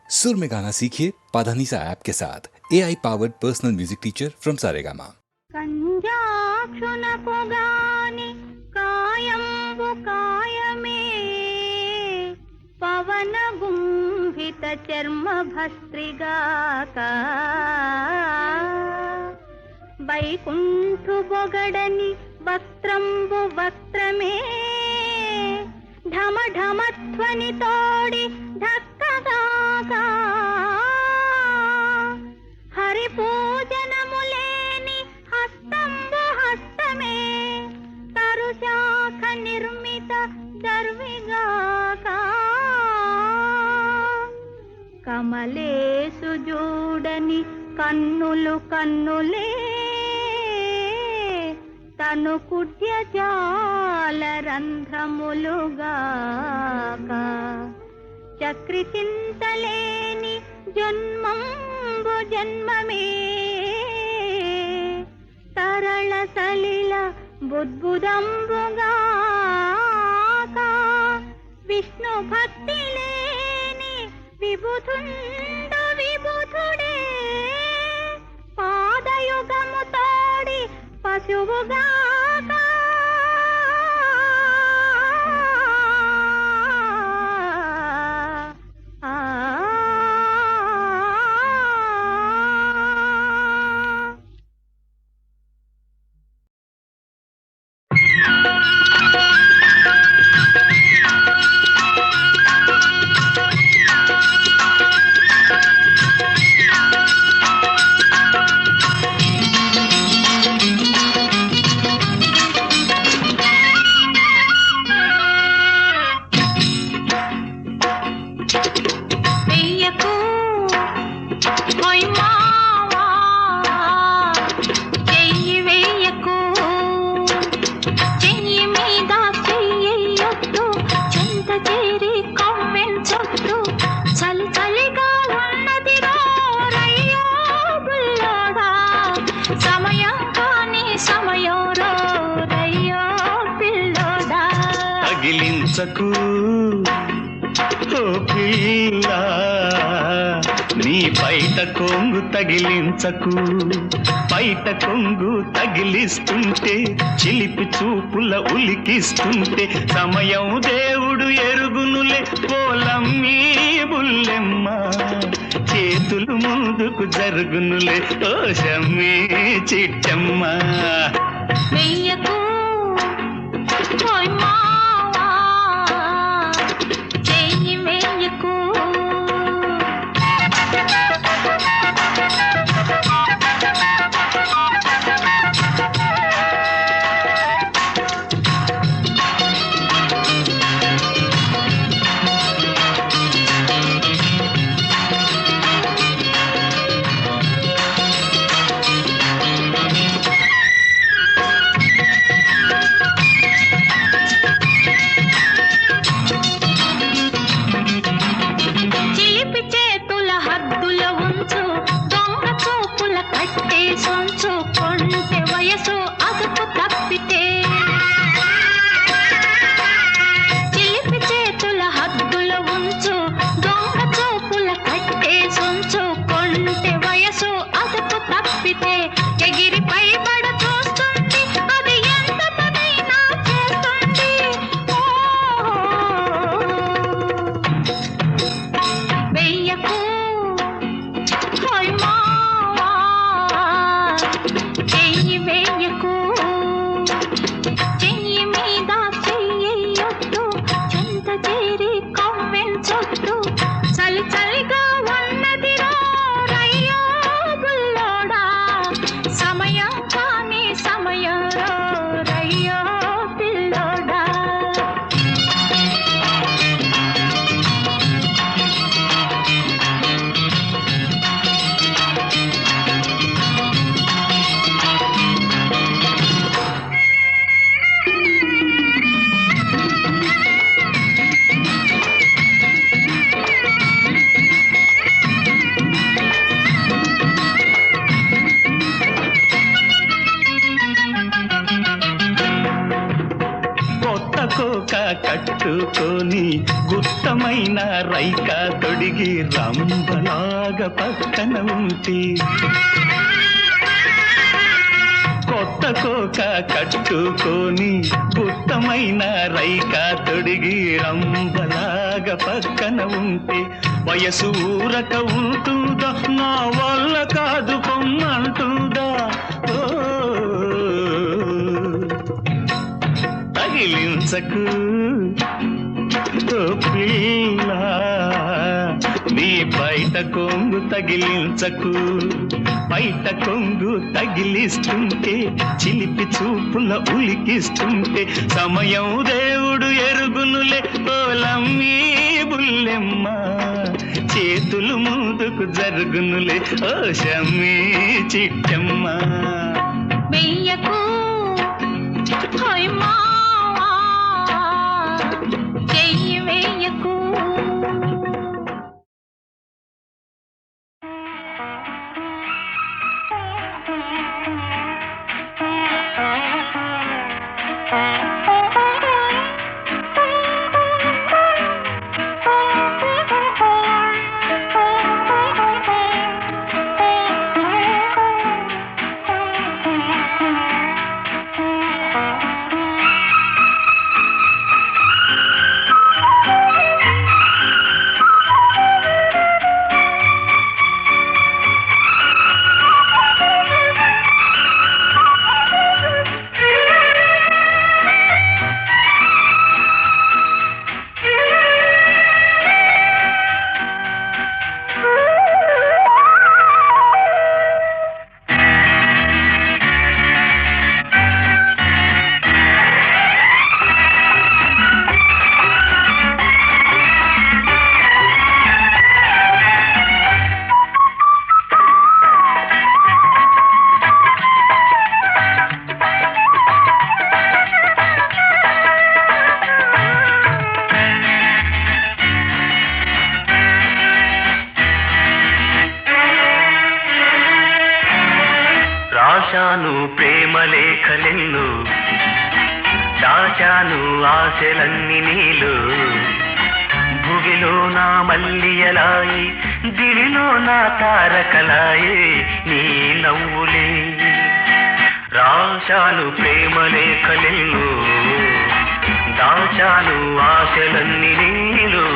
सुर में गाना सीखिए पाधानीसा ऐप के साथ। AI powered personal music teacher from Saregama. కంజాక్షునకు గాని కాయంబు కాయమే పవన గుంభిత చర్మ భస్త్రిగాక వైకుంఠు బొగడని వక్త్రంబు వక్త్రమే ఢమ ఢమధ్వని తోడి ధక్కగాక హరి పూజనములేని హస్తంబు హస్తమే తరుశాఖ నిర్మిత దర్విగాక కమలేసు జూడని కన్నులు కన్నులే తను కుడ్య జాల రంధ్రములుగాక చక్రి చింతలేని జన్మంబు జన్మమే తరళ సలిల బుద్బుదంబుగాక విష్ణు భక్తి లేని విబుధుండు విబుధుడే పాదయుగము తోడి పశువుగాక ఓ పిల్ల నీ బయట కొంగు తగిలించకు బయట కొంగు తగిలిస్తుంటే చిలిపి చూపుల ఉలికిస్తుంటే సమయం దేవుడు ఎరుగునులే పోలమ్మీ బుల్లెమ్మ చేతులు ముందుకు జరుగునులే ఓ షమ్మీ చిట్టమ్మ వెయ్యకు కట్టుకొని గుత్తమైన రైక తొడిగి రంబలాగా పక్కన ఉంటే కొత్త కోక కట్టుకొని గుత్తమైన రైక తొడిగి రంబలాగా పక్కన ఉంటే వయసు ఊరక ఉంటుందా నా వల్ల కాదు పొమ్మంటుందా తగిలించకు పిల్ల నీ బయట కొంగు తగిలించకు బయట కొంగు తగిలిస్తుంటే చిలిపి చూపుల ఉలికిస్తుంటే సమయం దేవుడు ఎరుగునులే ఓలమ్మీ బుల్లెమ్మ చేతులు ముందుకు జరుగునులే ఓ షమ్మీ చిట్టమ్మ వెయ్యకు హోయ్ మావా చెయ్యి వెయ్యకు రాశాను ప్రేమ లేఖలెన్ను దాచాను ఆశలన్నీ నీలు భువిలో నా మల్లియలాయి దివిలో నా తారకలాయి నీ నవ్వులే రాశాను ప్రేమ లేఖలెన్ను దాచాను ఆశలన్నీ నీలు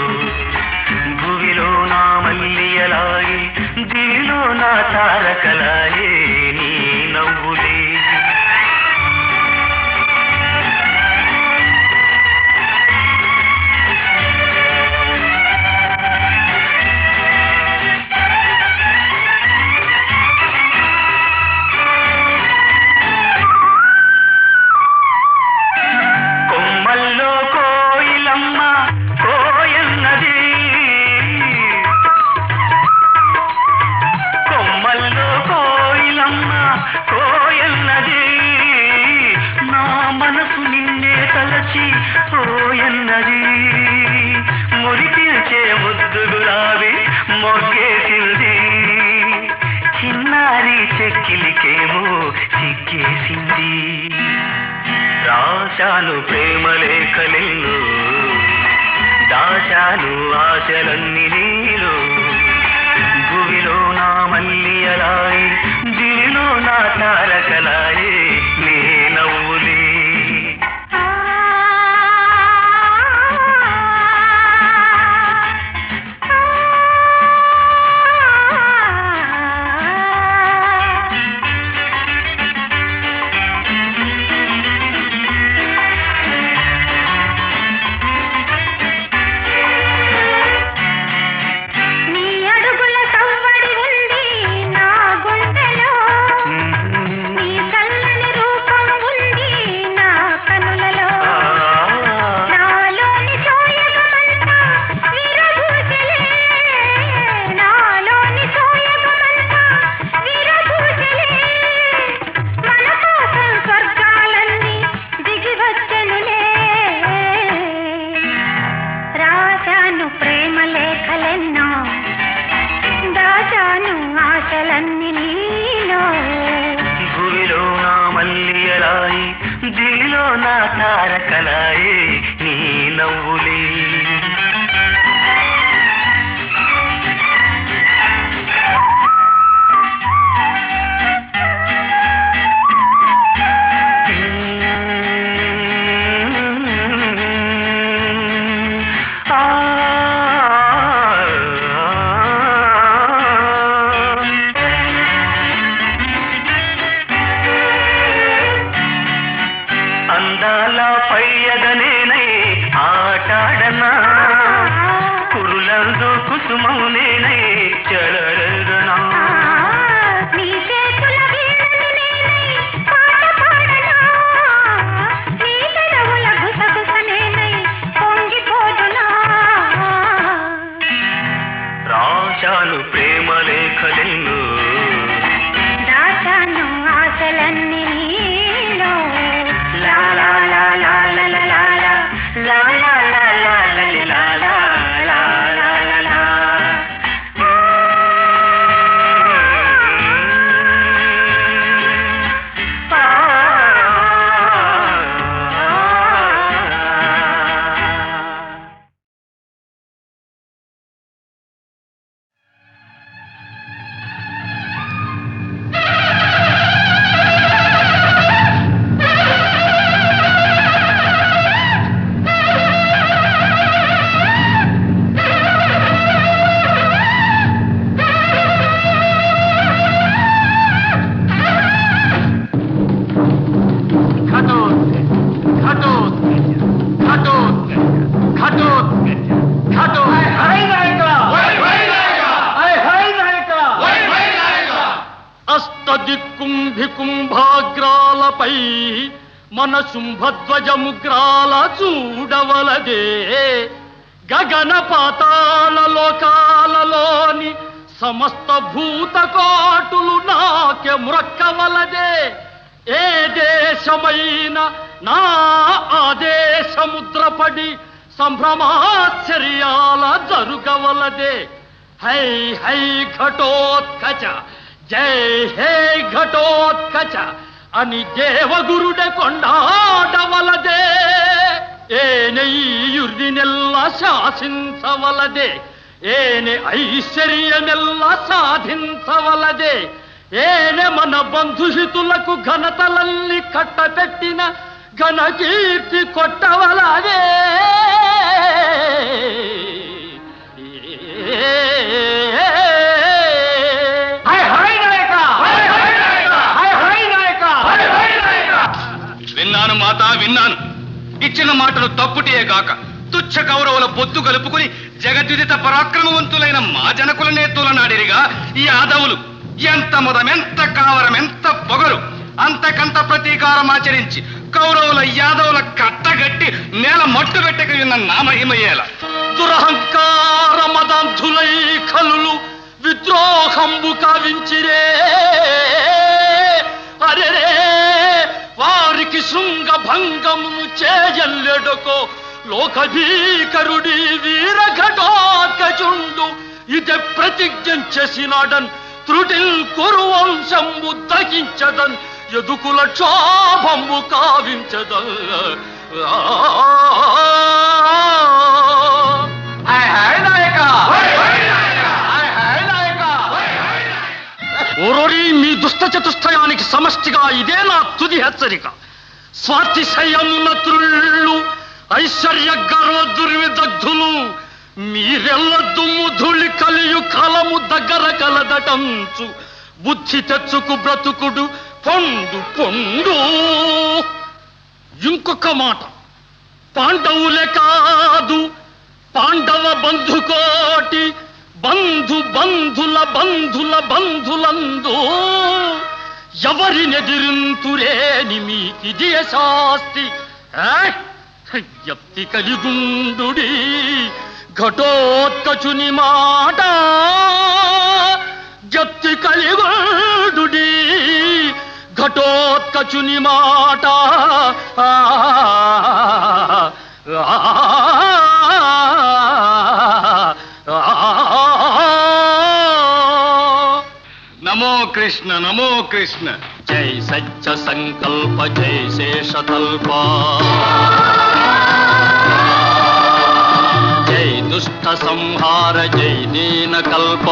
భువిలో నా మల్లియలాయి దివిలో నా తారకలాయి నీ నవ్వులే కొమ్మల్లో కోయిలమ్మ కోయన్నది కొమ్మల్లో కోయిలమ్మ కోయన్నది నా మనసు నిన్నే తలచి పోయన్నది మురికిల్చే ముద్దు గులాబీ మొగ్గేసింది చిన్నారి చెక్కిలికేమో చిక్కేసింది రాశాను ప్రేమ లేఖలెన్ను దాచాను ఆశలన్నీ నీలో భువిలో నా మల్లియలాయి దివిలో నా తారకలాయి నీ నవ్వులే నీ అడుగుల సవ్వడి ఉంది నా గుండెలో నీ చల్లని రూపం ఉంది నా కనులలో నాలోని సోయగమంతా విరబూసలే నాలోని సోయగమంతా విరబూసలే మన కోసం స్వర్గాలన్నీ దిగి వచ్చెనులే రాశాను ప్రేమ లేఖలెన్నో దాచాను ఆశలన్నీ నీలో భూమిలో నా మల్లియలాయి దివిలో నా తారకలాయి నీ నవ్వులే అందాల పయ్యదనేనై ఆటాడనా కురులందు కుసుమం నేనై చెలరగనా నీ చేతుల వీణను నేనై పాట పాడనా నీ పెదవుల గుసగుస నేనై పొంగిపోదునా రాశాను ప్రేమ లేఖలెన్నో దాచాను ఆశలన్నీ నీలో లా లా లా లా లా లా లా లా లా లా లా లా లా లా లా లా లా లా. కుంభాగ్రాలపై మన శుంభధ్వజముగ్రాల చూడవలదే గగన పాతాళ లోకాలలోని సమస్త భూతకోటులు నాకే మురక్కవలదే ఏ దేశమైన నా ఆదేశముద్రపడి సంభ్రమాశ్చర్యాల జరుగవలదే హై హై ఘటోత్కచ జై హే ఘటోత్కచ అని దేవగురుడ కొండాడవలదే ఏనెయ్యుర్దినెల్ల శాసించవలదే ఏనే ఐశ్వర్యమెల్ల సాధించవలదే ఏనే మన బంధుహితులకు ఘనతలల్లి కట్టపెట్టిన ఘనకీర్తి కొట్టవలదే విన్నాను మాతా విన్నాను. ఇచ్చిన మాటలు తప్పుటే గాక తుచ్చ కౌరవుల పొత్తు కలుపుకుని జగద్విదిత పరాక్రమవంతులైన మా జనకులనే తూలనాడిరిగా ఈ యాదవులు ఎంత మదం, ఎంత కావరం, ఎంత పొగరు, అంతకంత ప్రతీకారం ఆచరించి కౌరవుల యాదవుల కట్టగట్టి నేల మట్టు పెట్టక ఉన్న నా మహిమయ్యేల దురహంకార మదాంధులై కలులు విద్రోహంబు కావించిరే అరే వారికి శృంగ భంగమును చేయల్లెడకో లోకభీకరుడి వీరఘటోత్కచుండు ఇదే ప్రతిజ్ఞ చేసినాడన్ త్రుటిల్ కురువంశంబు దహించదన్ ఎదుకుల క్షోభంబు కావించదన్ ఓరోరి మీ దుష్ట చతుష్టయానికి సమష్టిగా ఇదే నా తుది హెచ్చరిక. స్వాతిశయమున త్రుళ్ళు ఐశ్వర్య గర్వ దుర్విదగ్ధులు మీరెల్ల దుమ్ము ధూళి కలియు కాలము దగ్గర కలదటంచు బుద్ధి తెచ్చుకు బ్రతుకుడు పొండు పొండు. ఇంకొక మాట, పాండవులే కాదు పాండవ బంధుకోటి బంధు బంధుల బంధుల బంధులందు ఎవరినెదిరింతురేని మీకిది శాస్తి. ఎత్తి కలిగుండుడి ఘటోత్కచుని మాట, జప్తి కలిగుండుడి ఘటోత్కచుని మాట. నమో కృష్ణ, నమో కృష్ణ. జై సత్య సంకల్ప జై శేషతల్ప. దుష్ట సంహార జై నీన కల్ప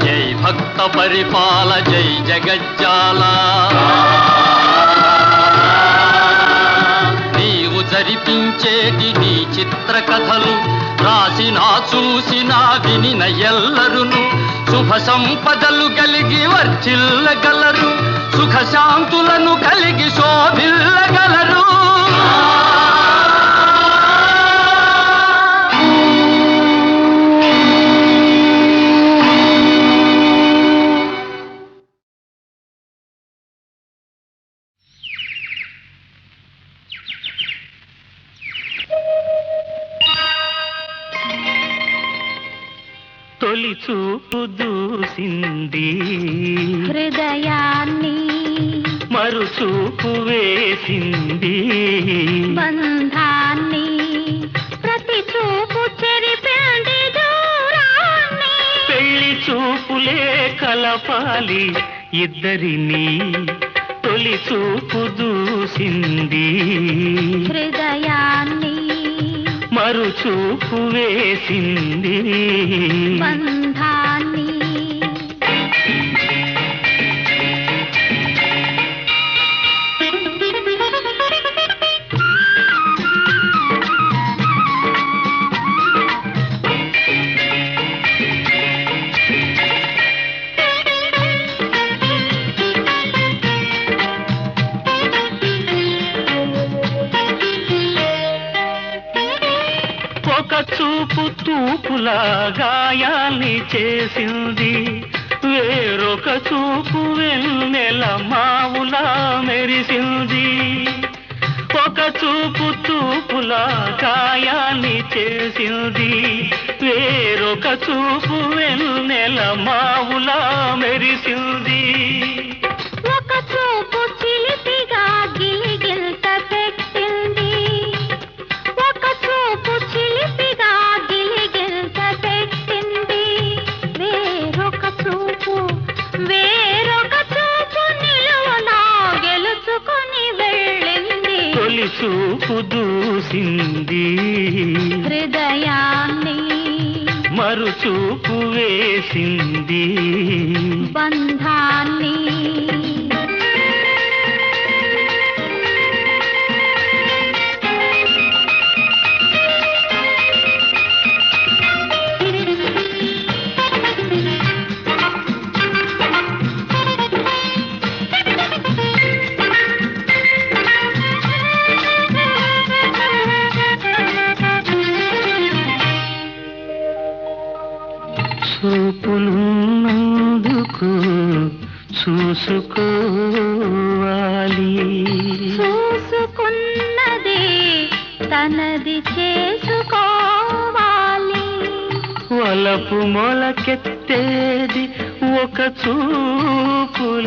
జై భక్త పరిపాల జై జగజ్జాల నీవు జరిపించేటి నీ చిత్ర కథలు రాసినా చూసినా వినిన ఎల్లరును శుభ సంపదలు కలిగి వర్ధిల్లగలరు సుఖ శాంతులను కలిగి శోభిల్లగలరు తొలి చూపు దూసింది హృదయాన్ని మరుచూపు వేసింది బంధాన్ని ప్రతి చూపు చెరిపింది దూరాన్ని పెళ్లి చూపులే కలపాలి ఇద్దరిని తొలి చూపు దూసింది హృదయాన్ని మరుచూపు వేసింది బంధాన్ని ఒక చూపు తూపులా గాయాల్ని చేసింది వేరొక చూపు వెన్నెల మావులా మెరిసింది ఒక చూపు తూపులా గాయాల్ని చేసింది వేరొక చూపు వెన్నెల మావులా మెరిసింది ఒక చూపు చిలిపిగా గిలిగిల్త పెట్టింది ఒక చూపు చిలిపిగా గిలిగిల్త పెట్టింది వేరొక చూపు నిలువునా గెలుచుకొని వెళ్ళింది తొలి చూపు దూసింది హృదయాన్ని మరుచూపు వేసింది బంధాన్ని చూపులున్నందుకు చూసుకోవాలి చూసుకున్నది తనది చేసుకోవాలి వలపు మొలకెత్తేది ఒక చూపులోనే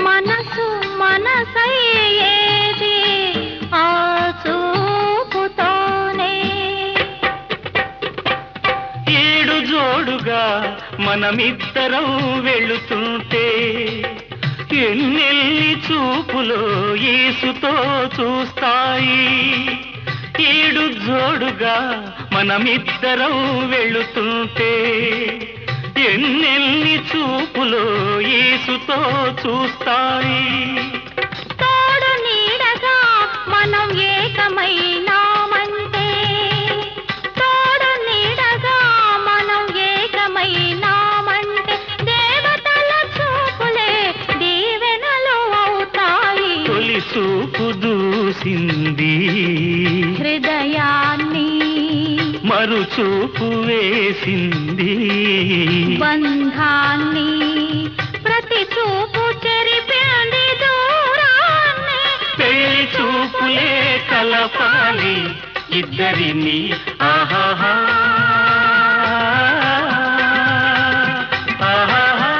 మనసు మనసయ్యేది ఆ చూపుతోనే ఏడు జోడుగా మనమిద్దరం వెళుతుంటే ఎన్నెల్లి చూపులో యేసుతో చూస్తాయి ఏడు జోడుగా మనమిద్దరం వెళుతుంటే ఎన్నెల్లి చూపులో యేసుతో చూస్తాయి తోడు నీడగా మనం ఏకమైనామంటే తోడు నీడగా మనం ఏకమైనామంటే దేవతల చూపులే దీవెనలు అవుతాయి తొలి చూపు దూసింది హృదయాన్ని మరుచూపు వేసింది బంధాన్ని ప్రతి చూపు చెరిపింది దూరాన్ని పెళ్లి చూపులే కలపాలి ఇద్దరిని ఆహాహా ఆహాహా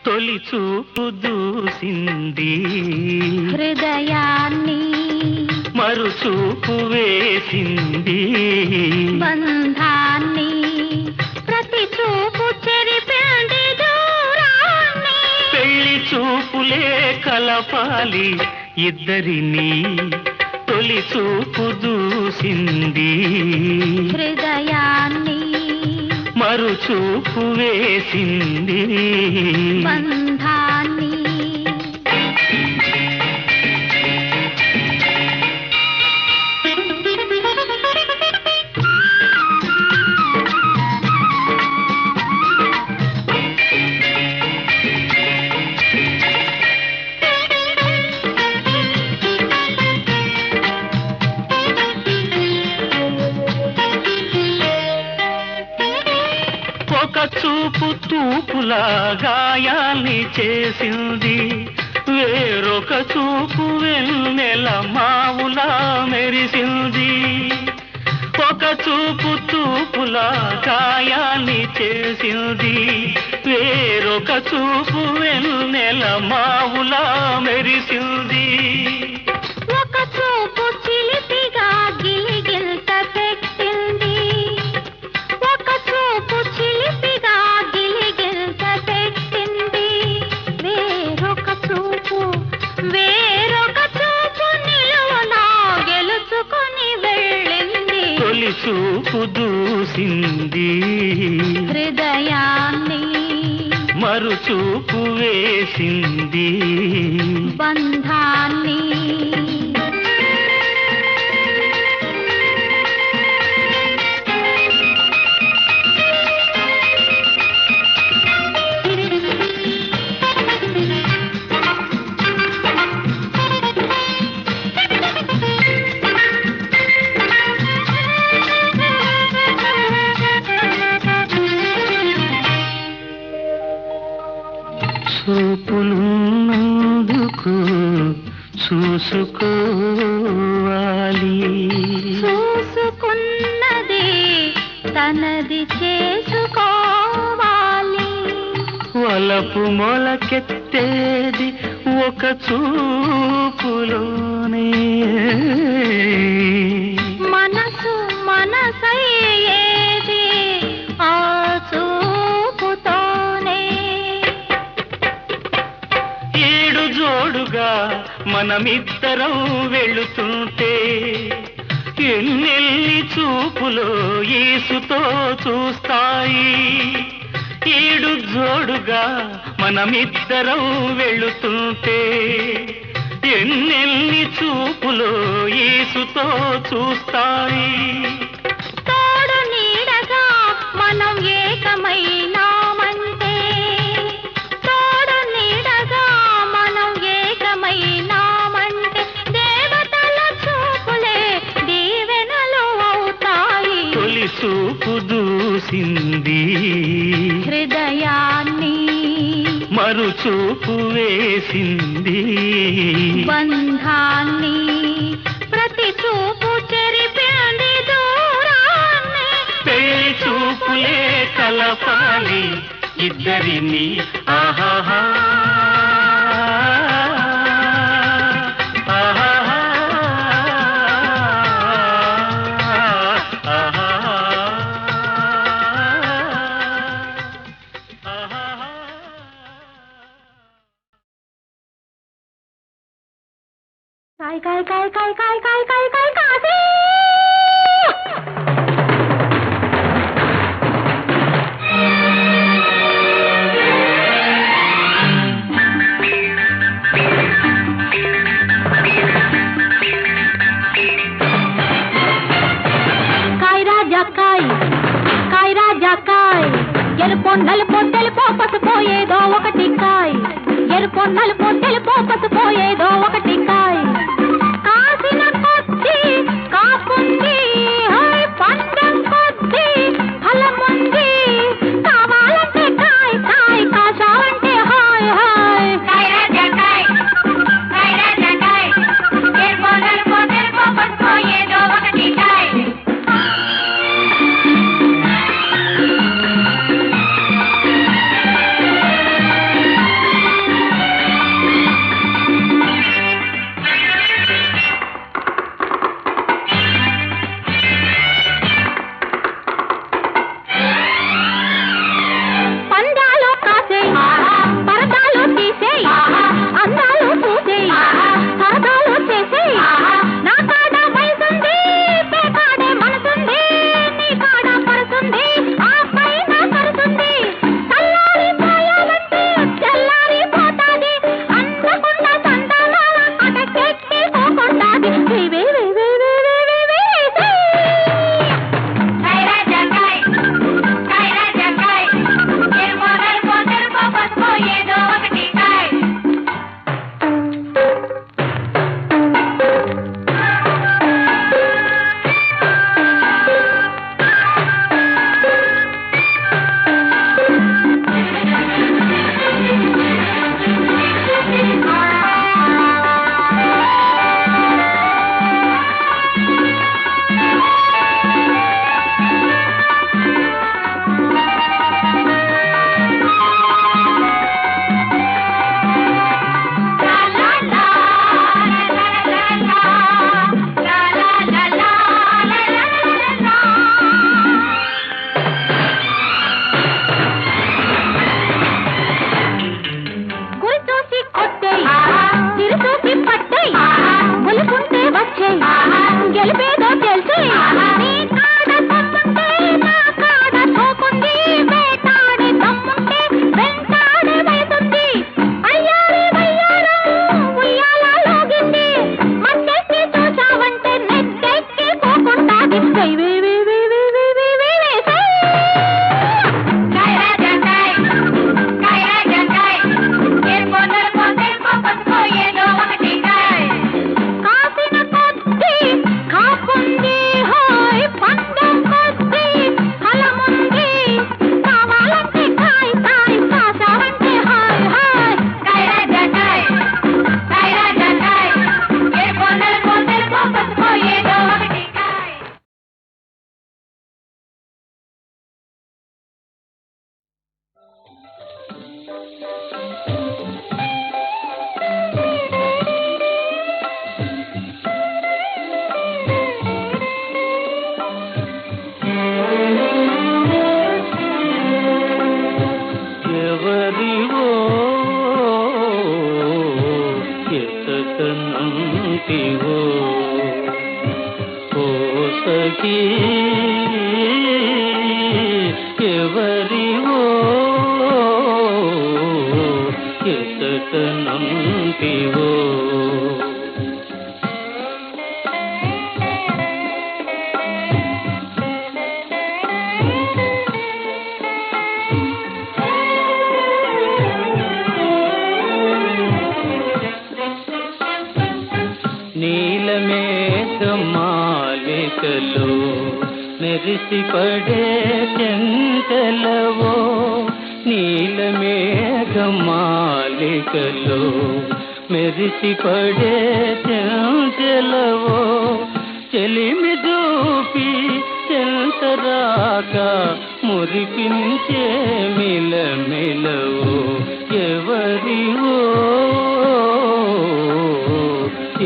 తొలి చూపు దూసింది హృదయాన్ని మరు చూపు వేసింది బంధాన్ని ప్రతి చూపు చెరిపింది దూరాన్ని పెళ్లి చూపులే కలపాలి ఇద్దరిని తొలి చూపు దూసింది హృదయాన్ని మరు చూపు వేసింది బంధాన్ని ఒక చూపు తూపులా గాయాల్ని చేసింది వేరొక చూపు వెన్నెల మావులా మెరిసింది ఒక చూపు తూపులా గాయాల్ని చేసింది వేరొక చూపు వెన్నెల మావులా మెరిసింది ఒక చూపు చిలిపిగా గిలిగిల్త పెట్టింది ఒక చూపు చిలిపిగా గిలిగిల్త పెట్టింది వేరొక చూపు నిలువనా గెలుచుకొని వెళ్ళింది తొలి చూపు దూసింది హృదయాన్ని మరు చూపు వేసింది బంధాన్ని చూపులున్నందుకు చూసుకోవాలి చూసుకున్నది తనది చేసుకోవాలి వలపు మొలకెత్తేది ఒక చూపులోనే మనసు మనసయ్యేది ఆ చూపుతోనే ఏడు జోడుగా మనమిద్దరం వెళుతుంటే ఎన్నెల్లి చూపులో యేసుతో చూస్తాయి ఏడు జోడుగా మనమిద్దరం వెళుతుంటే ఎన్నెల్లి చూపులో యేసుతో చూస్తాయి తోడు నీడగా మనం ఏకమైనామంటే తోడు నీడగా మనం ఏకమైనామంటే దేవతల చూపులే దీవెనలు అవుతాయి తొలి చూపు దూసింది హృదయాన్ని మరు చూపు వేసింది బంధాన్ని ప్రతి చూపు చెరిపింది దూరాన్ని పెళ్లి చూపులే కలపాలి ఇద్దరిని ఆహాహా ఆహాహా కాయ్ కాయ్ కాయ్ కాయ్ కాయ్ కాయ్ కాయ్ కాయ్ కాసి కాయ్ రాజా కాయ్ కాయ్ రాజా కాయ్ ఎరుపో నలుపో తెలుపో పసుపో ఏదో ఒకటి కాయ్ ఎరుపో నలుపో తెలుపో పసుపో ఏదో ఒకటి కాయ్ కాసిన కొద్ది కాపుంది హాయ్ పండం కొద్ది ఫలముంది కావాలంటే కాయ్ కాయ్ కాశావంటే హాయ్ హాయ్ కాయ్ రాజా కాయ్ ఎరుపో నలుపో తెలుపో పసుపో ఏదో ఒకటి కాయ్ నంటివో ఓ సఖీ ఎవరివో ఎసట నంటివో నీలమేఘమాలికలో మెరిసిపడే చెంతలవో నీలమేఘమాలికలో మెరిసిపడే చెంతలవో చెలిమి దూపి చెంతరాక మురిపించే మిలమిలవో ఎవరివో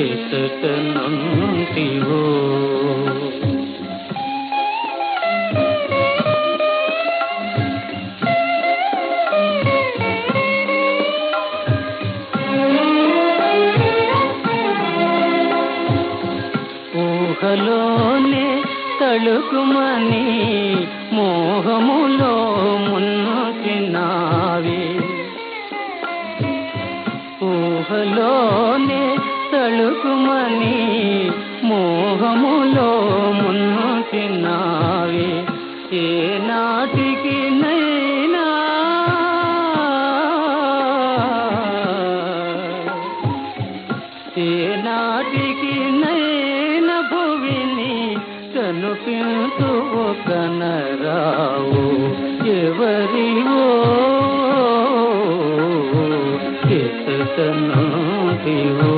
ఎసట నంటివో ఊహలోనే తళుకుమని మోహములో మున్నకినావే ఊహలోనే తళుకుమని మోహములో మున్నకినావే ఏ నాటికి నైనా ఏ నాటికి నైన భువిని కనుపించు కనరావు ఎవరివో ఎసట నంటివో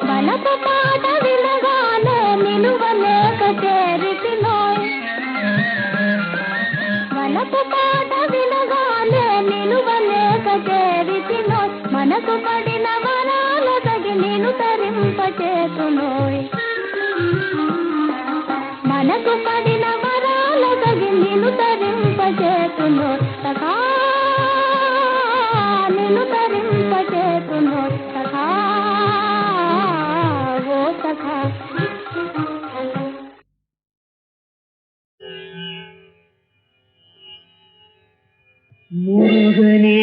వలపు పాట వినగానే నిలువలేక చేరితినోయ్ వలపు పాట వినగానే నిలువలేక చేరితినోయ్ మనకు పడిన వరాల తగి నేను తరింపచేతునోయ్ మనకు పడిన వరాల తగి నేను తరింపచేతునోయ్ సఖా నేను తరింపచేతునోయ్ సఖా ఓ సఖా முருகனே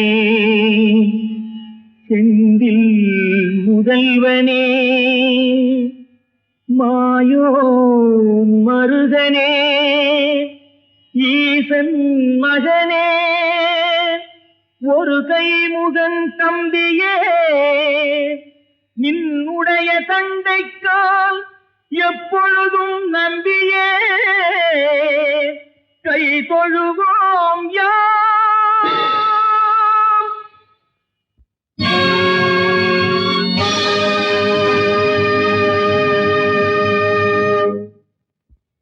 செந்தில் முதல்வனே மாயோ மருகனே ஈசன் மகனே ஒரு கைமுகன் தம்பியே நின்னுடைய தண்டைக்கால் எப்பொழுதும் நம்பியே கை தொழுவோம்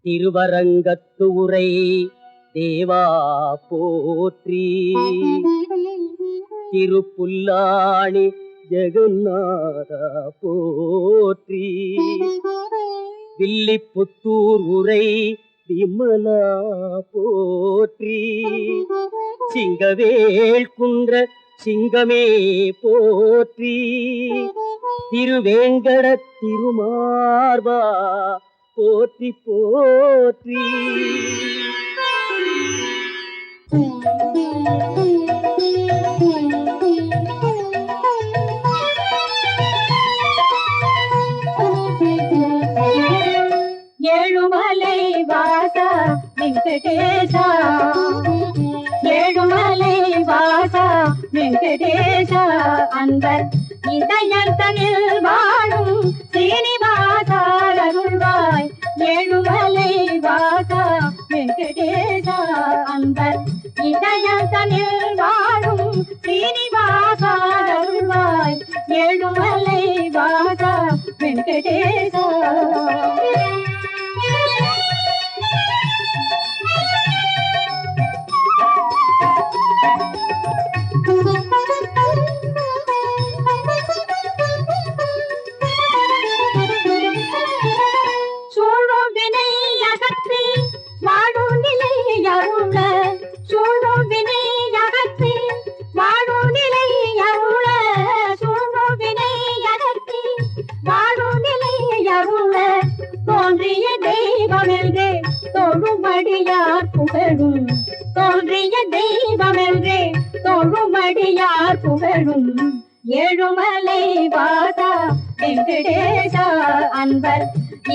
திருவரங்கத்து உரை தேவா போற்றி திருப்புல்லாணி ஜெகநாதா போற்றி வில்லிபுத்தூர் உரை விமலா போற்றி சிங்கவேல் குன்ற சிங்கமே போற்றி திருவேங்கட திருமார்பா போற்றி போற்றி ஏழுமலை வாச வெங்கடேச ஏழுமலை வாச வெங்கடேச அன்பர் இதயத்தனில் வாழும் சீனிவாச அருள்வாய் ஏழுமலை வாச வெங்கடேச அன்பர் இதயத்தனில் வாழும் சீனிவாச அருள்வாய் ஏழுமலை வாச வெங்கடேச சூழும் வினை தோன்றிய தெய்வமென்றே தொழுமடியார் புகழும் தோன்றிய தெய்வமென்றே தொழுமடியார் புகழும் ஏழுமலை வாசா வெங்கடேசா அன்பர்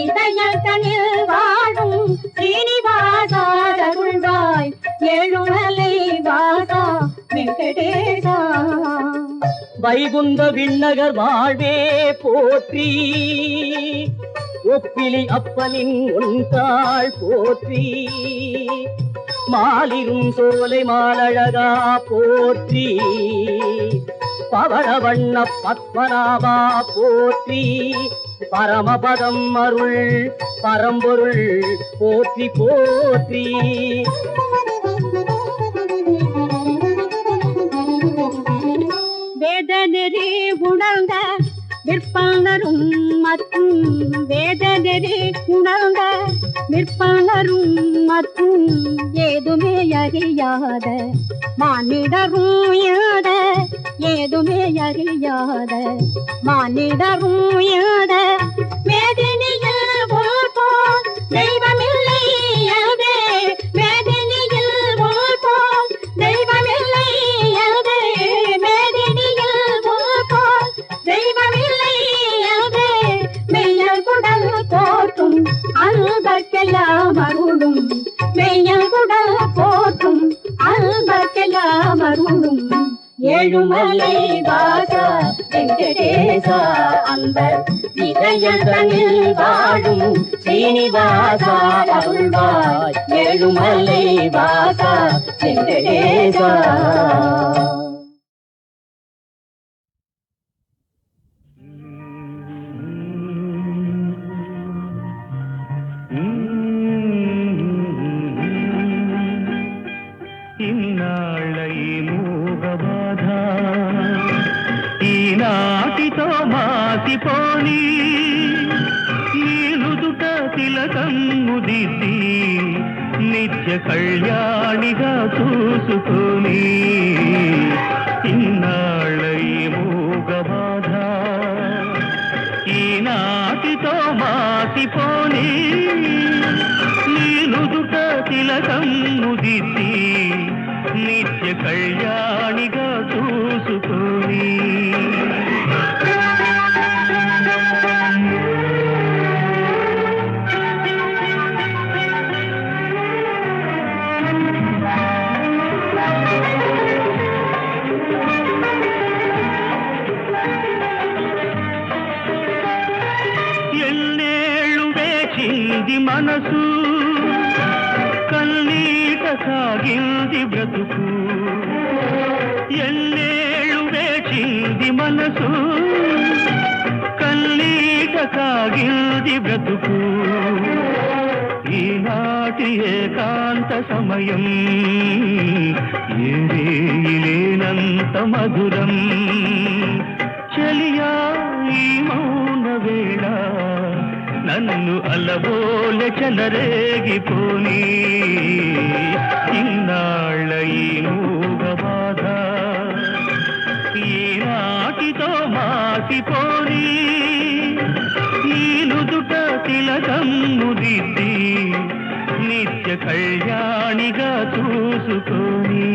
இதயத்தனில் வாழும் ஸ்ரீனிவாசா அருள்வாய் ஏழுமலை வாசா வெங்கடேசா. வைகுந்த விண்ணகர் வாழ்வே போற்றி, ஒப்பிலி அப்பனின் ஒன்றாள் போற்றி, மாலிரும் சோலை மாலழகா போற்றி, பவளவண்ண பத்மநாபா போற்றி, பரமபதம் அருள் பரம்பொருள் போற்றி போற்றி. வேதநெறி உணர்ந்த விற்பனரும் மற்றும் வேதநெறி உணர்ந்த விற்பனரும் மற்றும் ஏதுமே அறியாத மானிடரும் யாத ஏதுமே அறியாத மானிடரும் யாத வேதனையில் போல் தெய்வமில்லை யாதே வேதனையில் போல் தெய்வமில்லை யாதே வேதனையில் போல் தெய்வமில்லை யாதே மெய்யல் குடல் போற்றும் அன்பர்க்கெல்லாம் அருளும் மெய்யல் குடல் போற்றும் அன்பர்க்கெல்லாம் அருளும் ஏழுமலை வாசா வெங்கடேசா அன்பர் இதயத்தனில் வாழும் ஸ்ரீனிவாசா அருள்வாய் ஏழுமலை வாசா வெங்கடேசா. ఈనాటితో మాసిపోని నీలుదుట తిలకమ్ము దిద్ది నిత్య కళ్యాణిగా చూసుకొని ఇన్నాళ్ళ ఈ మూగబాధ ఈనాటితో మాసిపోని నీలుదుట తిలకమ్ము దిద్ది నిత్య కళ్యాణిగా చూసుకొని ఎన్నేళ్ళు వేచింది మనసు కన్నీట సాగింది బ్రతుకు ఎన్నేళ్ళు వేచింది మనసు కన్నీట సాగింది బ్రతుకు ఈనాటి ఏకాంత సమయం ఏలేనంత మధురం చలియా ఈ మౌన వేళ నన్ను అలవోల చెలరేగిపోని ఇన్నాళ్ళ ఈ మూగబాధ ఈనాటితో మాసిపోని నీలుదుట తిలకమ్ము దిద్ది నిత్య కళ్యాణిగా చూసుకొని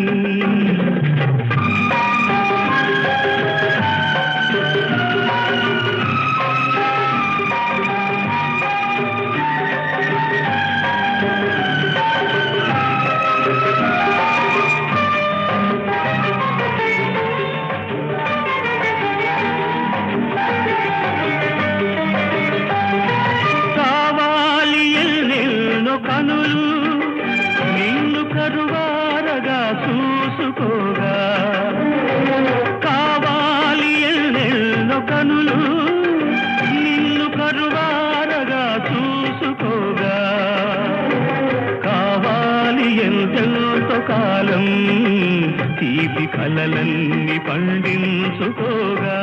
కనులు నిన్ను కరువారగా చూసుకోగా కావాలి ఎన్నెన్నో కనులు నిన్ను కరువారగా చూసుకోగా కావాలి ఎంతెంతో కాలం తీపి కలలన్నీ పండించుకోగా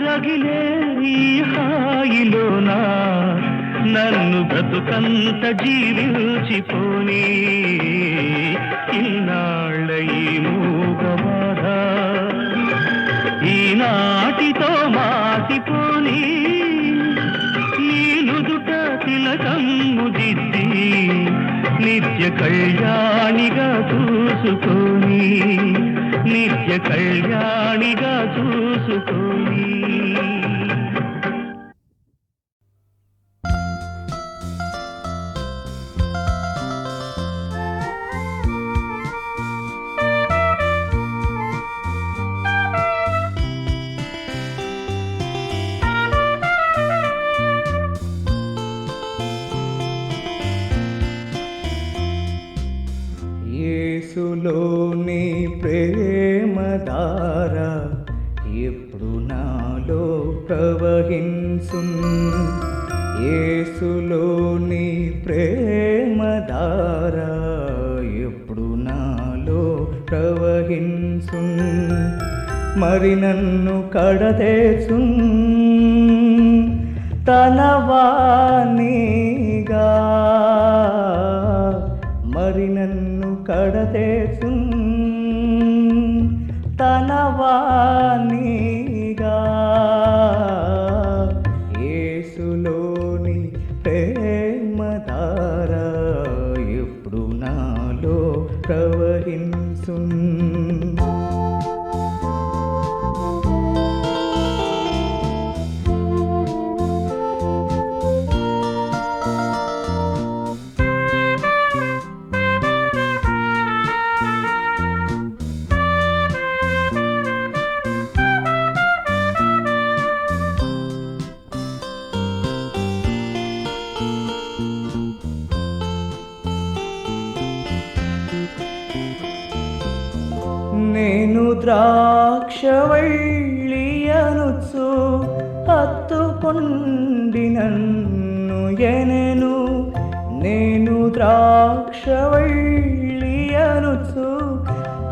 రగిలే ఈ హాయిలోనా నన్ను బ్రతుకంత జీవించిపోని ఇన్నాళ్ళ ఈ మూగబాధ ఈనాటితో మాసిపోని ఈ నుదుట తిలకమ్ము దిద్ది నిత్య కళ్యాణిగా చూసుకొని నిత్య కళ్యాణిగా చూసుకొని యేసులోని ప్రేమధార ఎప్పుడు నాలో ప్రవహించున్ యేసులోని ప్రేమధార ఎప్పుడు నాలో ప్రవహించున్ మరి నన్ను కడతేచున్ తనవానిగా మరి నన్ను కడతేచున్ తనవానిగా యేసులోని ప్రేమధార ఎప్పుడు నాలో ప్రవహించున్ నేను ద్రాక్షవల్లియనుచు హత్తుకొండి నన్ను ఎనెను నేను ద్రాక్షవల్లియనుచు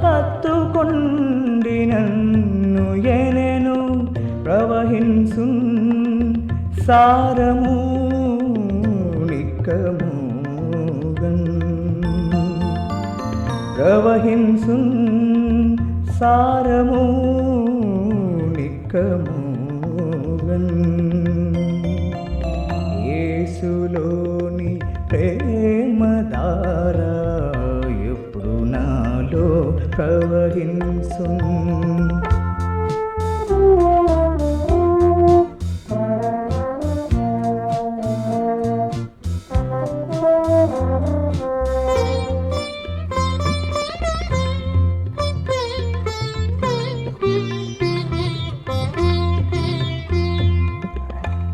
హత్తుకొండి నన్ను ఎనెను ప్రవహించున్ సారము నిక్కముగన్ ప్రవహించున్ సారము నిక్కముగన్ యేసులోని ప్రేమధార ఎప్పుడు నాలో ప్రవహించున్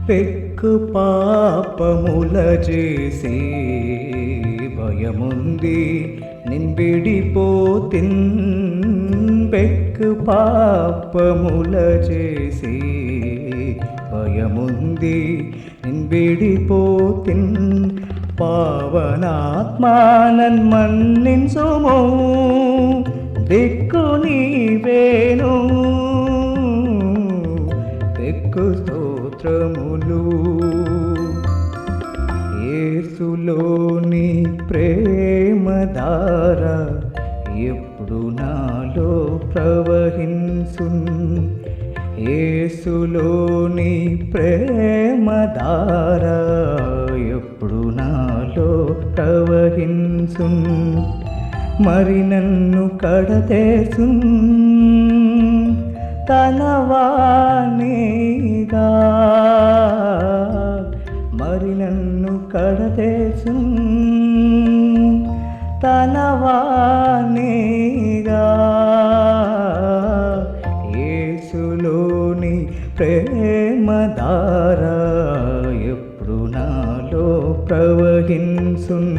పెక్కు పాపముల చేసి భయముంది నిన్బిడిపోతిన్ పెక్కు పాపముల చేసి భయముంది నిన్బిడిపోతిన్ పావనాత్మానన్ మన్నించుమో దిక్కు నీవేను దిక్కు స్తోత్రములు యేసులోని ప్రేమధార ఎప్పుడు నాలో ప్రవహించున్ యేసులోని ప్రేమధార ఎప్పుడు నాలో ప్రవహించున్ మరి నన్ను కడతేచున్ తనవానిగా మరి నన్ను కడతేచున్ తనవానిగా యేసులోని ప్రేమధార ఎప్పుడు నాలో ప్రవహించున్